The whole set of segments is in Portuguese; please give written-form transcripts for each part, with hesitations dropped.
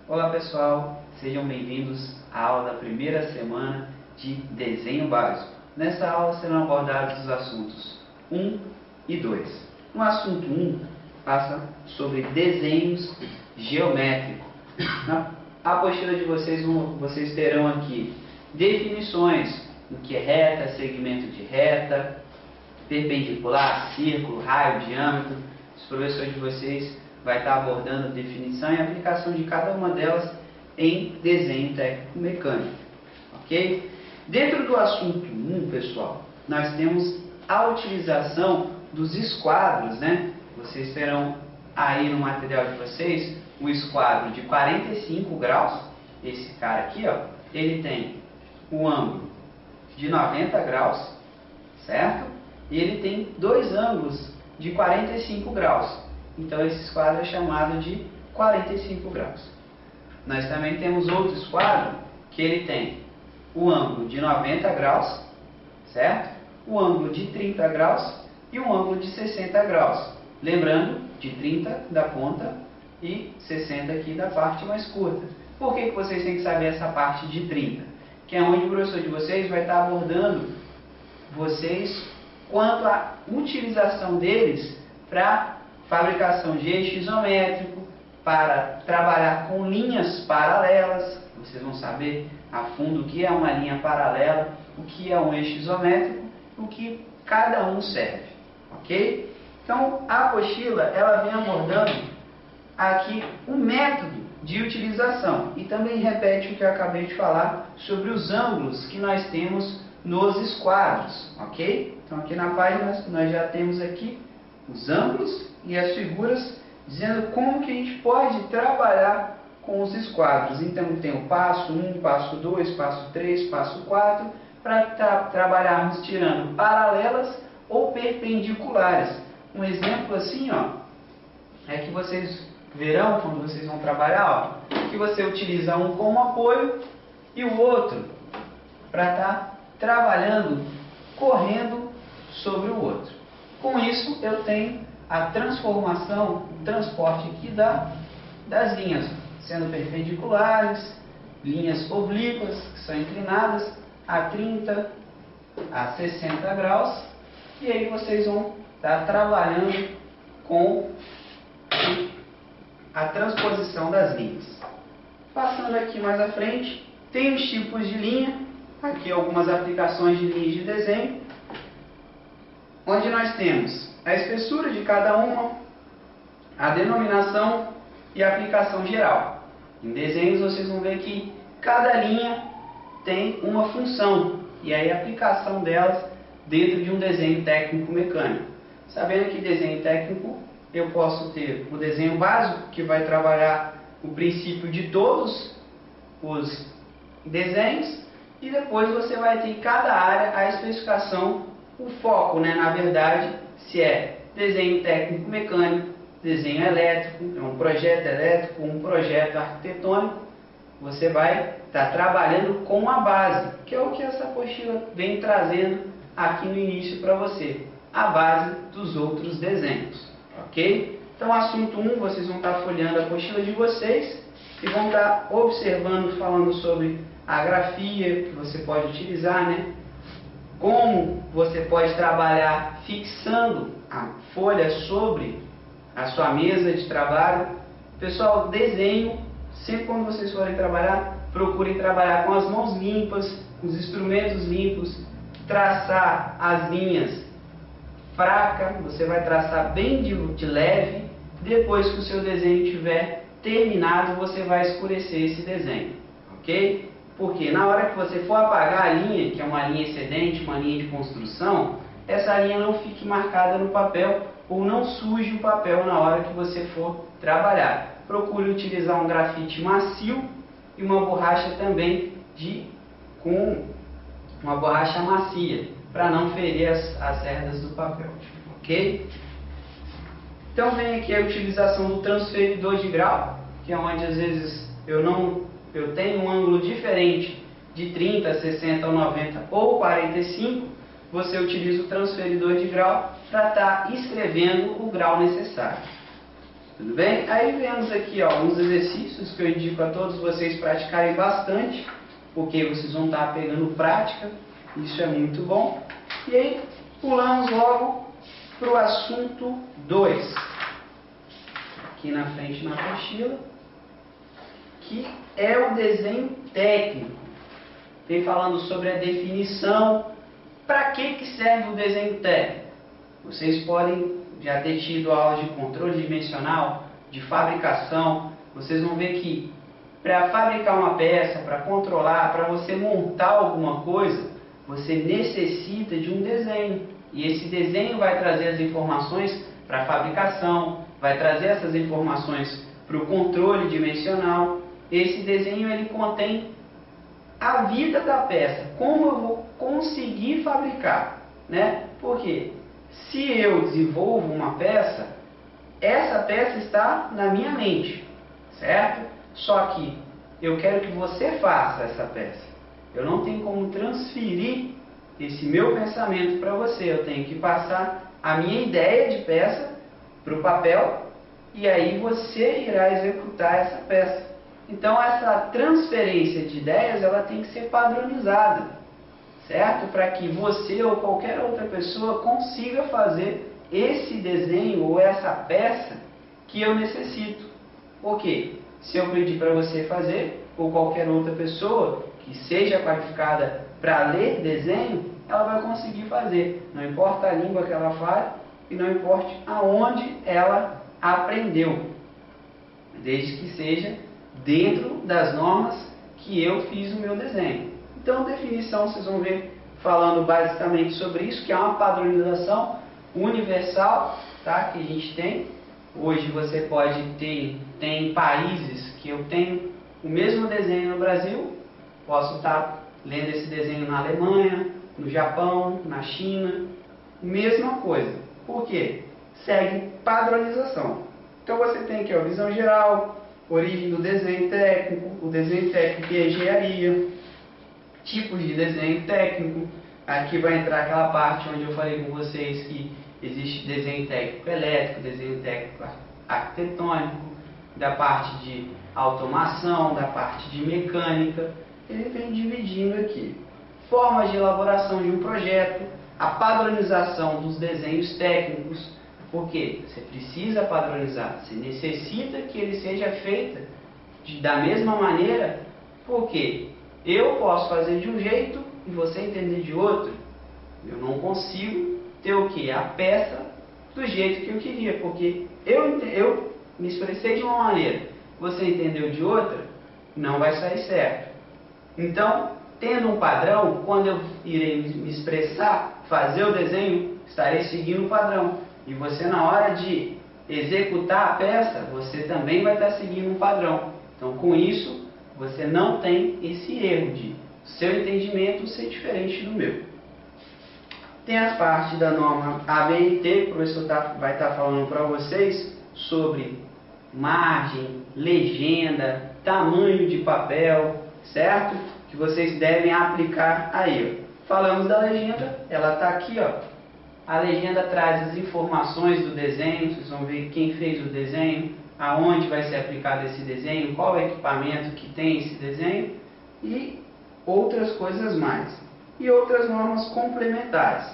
Olá pessoal, sejam bem-vindos à aula da primeira semana de desenho básico. Nessa aula serão abordados os assuntos 1 e 2. No assunto 1, passa sobre desenhos geométricos. Na apostila de vocês terão aqui definições do que é reta, segmento de reta, perpendicular, círculo, raio, diâmetro. Os professores de vocês vai estar abordando a definição e aplicação de cada uma delas em desenho técnico mecânico, ok? Dentro do assunto 1, pessoal, nós temos a utilização dos esquadros, né? Vocês terão aí no material de vocês o esquadro de 45 graus. Esse cara aqui, ó, ele tem um ângulo de 90 graus, certo? E ele tem dois ângulos de 45 graus. Então esse esquadro é chamado de 45 graus. Nós também temos outro esquadro que ele tem o ângulo de 90 graus, certo? O ângulo de 30 graus e um ângulo de 60 graus. Lembrando, de 30 da ponta e 60 aqui da parte mais curta. Por que vocês têm que saber essa parte de 30? Que é onde o professor de vocês vai estar abordando vocês quanto à utilização deles para fabricação de eixo isométrico, para trabalhar com linhas paralelas. Vocês vão saber a fundo o que é uma linha paralela, o que é um eixo isométrico, o que cada um serve, ok? Então, a apostila, ela vem abordando aqui o método de utilização e também repete o que eu acabei de falar sobre os ângulos que nós temos nos esquadros, ok? Então, aqui na página nós já temos aqui os ângulos e as figuras dizendo como que a gente pode trabalhar com os esquadros. Então tem o passo 1, passo 2, passo 3, passo 4, para trabalharmos tirando paralelas ou perpendiculares. Um exemplo assim, ó, é que vocês verão quando vocês vão trabalhar, ó, que você utiliza um como apoio e o outro para estar trabalhando, correndo sobre o outro. Com isso eu tenho a transformação, o transporte aqui das linhas, sendo perpendiculares, linhas oblíquas, que são inclinadas a 30, a 60 graus, e aí vocês vão estar trabalhando com a transposição das linhas. Passando aqui mais à frente, tem os tipos de linha, aqui algumas aplicações de linhas de desenho, onde nós temos a espessura de cada uma, a denominação e a aplicação geral. Em desenhos vocês vão ver que cada linha tem uma função e aí a aplicação delas dentro de um desenho técnico mecânico. Sabendo que desenho técnico eu posso ter o desenho básico, que vai trabalhar o princípio de todos os desenhos, e depois você vai ter em cada área a especificação, o foco, né, na verdade, se é desenho técnico mecânico, desenho elétrico, é um projeto elétrico, um projeto arquitetônico, você vai estar trabalhando com a base, que é o que essa apostila vem trazendo aqui no início para você, a base dos outros desenhos, ok? Então, assunto 1, vocês vão estar folheando a apostila de vocês e vão estar observando, falando sobre a grafia que você pode utilizar, né? Como você pode trabalhar fixando a folha sobre a sua mesa de trabalho. Pessoal, desenho, sempre quando vocês forem trabalhar, procurem trabalhar com as mãos limpas, com os instrumentos limpos, traçar as linhas fraca, você vai traçar bem de leve. Depois que o seu desenho estiver terminado, você vai escurecer esse desenho, ok? Porque na hora que você for apagar a linha, que é uma linha excedente, uma linha de construção, essa linha não fique marcada no papel ou não suje o papel na hora que você for trabalhar. Procure utilizar um grafite macio e uma borracha também com uma borracha macia, para não ferir as cerdas do papel, ok? Então vem aqui a utilização do transferidor de grau, que é onde às vezes eu tenho um ângulo diferente de 30, 60 ou 90 ou 45, você utiliza o transferidor de grau para estar escrevendo o grau necessário. Tudo bem? Aí vemos aqui uns exercícios que eu indico a todos vocês praticarem bastante, porque vocês vão estar pegando prática, isso é muito bom. E aí pulamos logo para o assunto 2, aqui na frente na apostila, que é o desenho técnico. Vem falando sobre a definição. Para que serve o desenho técnico? Vocês podem já ter tido aulas de controle dimensional, de fabricação. Vocês vão ver que para fabricar uma peça, para controlar, para você montar alguma coisa, você necessita de um desenho. E esse desenho vai trazer as informações para a fabricação, vai trazer essas informações para o controle dimensional. Esse desenho ele contém a vida da peça, como eu vou conseguir fabricar, né? Porque se eu desenvolvo uma peça, essa peça está na minha mente, certo? Só que eu quero que você faça essa peça. Eu não tenho como transferir esse meu pensamento para você. Eu tenho que passar a minha ideia de peça para o papel e aí você irá executar essa peça. Então essa transferência de ideias ela tem que ser padronizada, certo? Para que você ou qualquer outra pessoa consiga fazer esse desenho ou essa peça que eu necessito. Por quê? Se eu pedir para você fazer, ou qualquer outra pessoa que seja qualificada para ler desenho, ela vai conseguir fazer. Não importa a língua que ela fale e não importa aonde ela aprendeu, desde que seja dentro das normas que eu fiz o meu desenho. Então, definição, vocês vão ver falando basicamente sobre isso, que é uma padronização universal, tá? Que a gente tem. Hoje você pode ter, tem países que eu tenho o mesmo desenho no Brasil, posso estar lendo esse desenho na Alemanha, no Japão, na China, mesma coisa. Por quê? Segue padronização. Então você tem aqui a visão geral, origem do desenho técnico, o desenho técnico e a engenharia, tipos de desenho técnico. Aqui vai entrar aquela parte onde eu falei com vocês que existe desenho técnico elétrico, desenho técnico arquitetônico, da parte de automação, da parte de mecânica. Ele vem dividindo aqui. Formas de elaboração de um projeto, a padronização dos desenhos técnicos, porque você precisa padronizar, você necessita que ele seja feito da mesma maneira, porque eu posso fazer de um jeito e você entender de outro. Eu não consigo ter o que? A peça do jeito que eu queria, porque eu me expressei de uma maneira, você entendeu de outra, não vai sair certo. Então, tendo um padrão, quando eu irei me expressar, fazer o desenho, estarei seguindo o padrão. E você, na hora de executar a peça, você também vai estar seguindo um padrão. Então, com isso, você não tem esse erro de seu entendimento ser diferente do meu. Tem as partes da norma ABNT, o professor vai estar falando para vocês sobre margem, legenda, tamanho de papel, certo? Que vocês devem aplicar aí. Falamos da legenda, ela está aqui, ó. A legenda traz as informações do desenho, vocês vão ver quem fez o desenho, aonde vai ser aplicado esse desenho, qual é o equipamento que tem esse desenho e outras coisas mais. E outras normas complementares.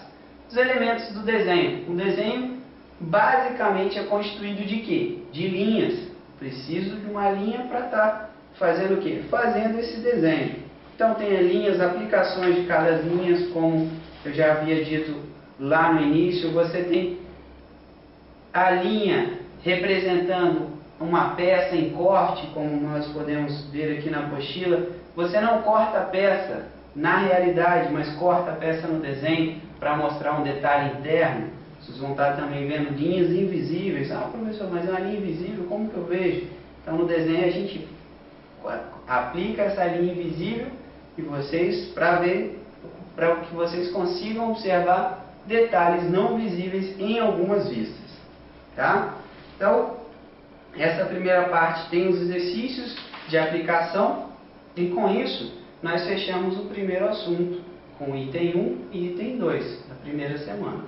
Os elementos do desenho. O desenho basicamente é constituído de quê? De linhas. Preciso de uma linha para estar fazendo o quê? Fazendo esse desenho. Então tem as linhas, aplicações de cada linha, como eu já havia dito lá no início, você tem a linha representando uma peça em corte, como nós podemos ver aqui na apostila. Você não corta a peça na realidade, mas corta a peça no desenho para mostrar um detalhe interno. Vocês vão estar também vendo linhas invisíveis. Ah, professor, mas é uma linha invisível, como que eu vejo? Então no desenho a gente aplica essa linha invisível e vocês, para que vocês consigam observar detalhes não visíveis em algumas vistas, tá? Então, essa primeira parte tem os exercícios de aplicação e com isso nós fechamos o primeiro assunto com o item 1 e item 2 da primeira semana.